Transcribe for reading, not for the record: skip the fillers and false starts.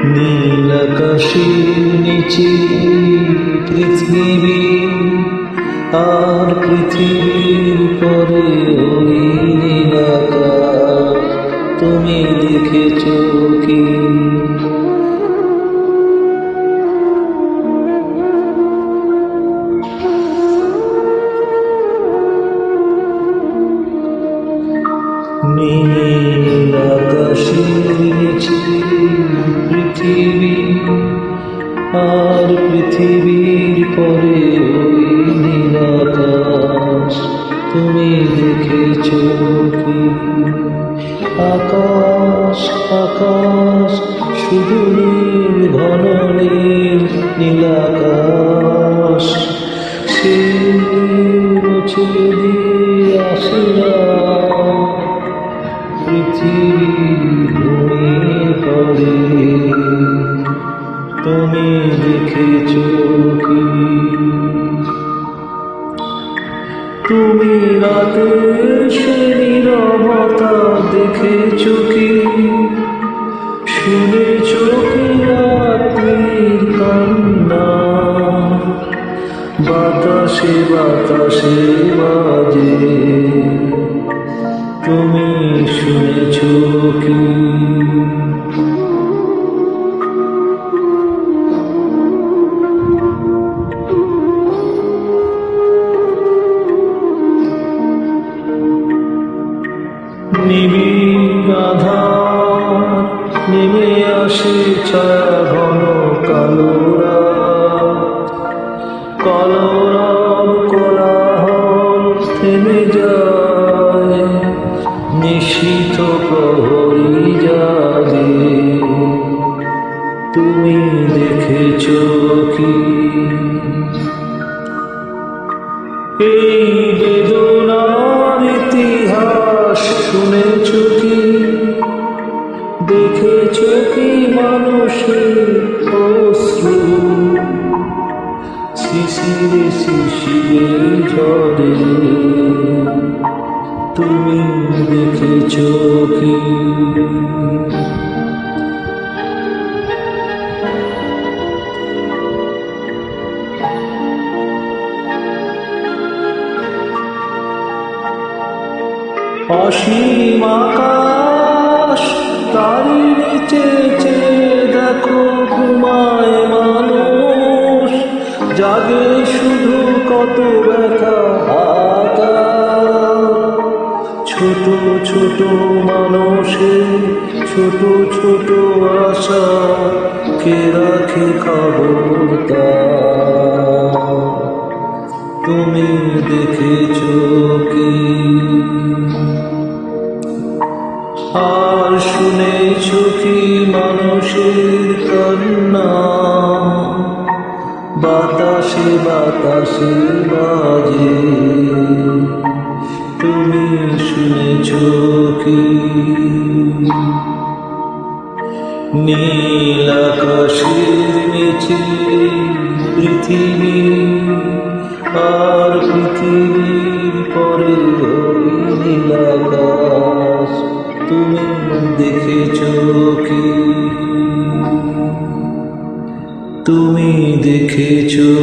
নীল আকাশের নিচে পৃথিবী, আর পৃথিবীর পরে ওই নীল আকাশ। তুমি দেখেছ কি? নীল আকাশের নিচে পৃথিবী, আর পৃথিবীর পরে ওই নীল আকাশ। তুমি দেখেছ কি? আকাশ আকাশ শুধু নীল, ঘন নীল, নীল আকাশ। সে মুছে দিয়ে আসে না, পৃথিবী ঘুমিয়ে পড়ে। তুমি দেখেছ কি? তুমি রাতের সে নীরবতা দেখেছ কি? শুনেছ কি রাত্রির কান্না? বাতাসে বাতাসে বাজে, তুমি শুনেছ কি? নিবিড় আঁধার নেমে আসে, ছায়া ঘন কালো রাত। কলরব কোলাহল থেমে যায়, নিশীথ প্রহরী জাগে। তুমি দেখেছ কি? এই বেদনার ইতিহাস শুনেছ কি? দেখেছ কি মানুষের অশ্রু শিশিরে শিশিরে ঝরে? তুমি দেখেছ কি? অসীম আকাশ, তারই নিচে চেয়ে দেখো ঘুমায় মানুষ। জাগে শুধু কত ব্যথা আকাশ। ছোট ছোট মানুষের ছোট ছোট আশা, কে রাখে খবরদার? তুমি দেখেছ কি? আর শুনেছ কি মানুষের কান্না? বাতাসে বাতাসে বাজে, তুমি শুনেছ কি? নীল আকাশের নিচে পৃথিবী, আর পৃথিবীর পরে ওই নীল আকাশ। তুমি দেখেছ কি? তুমি দেখেছ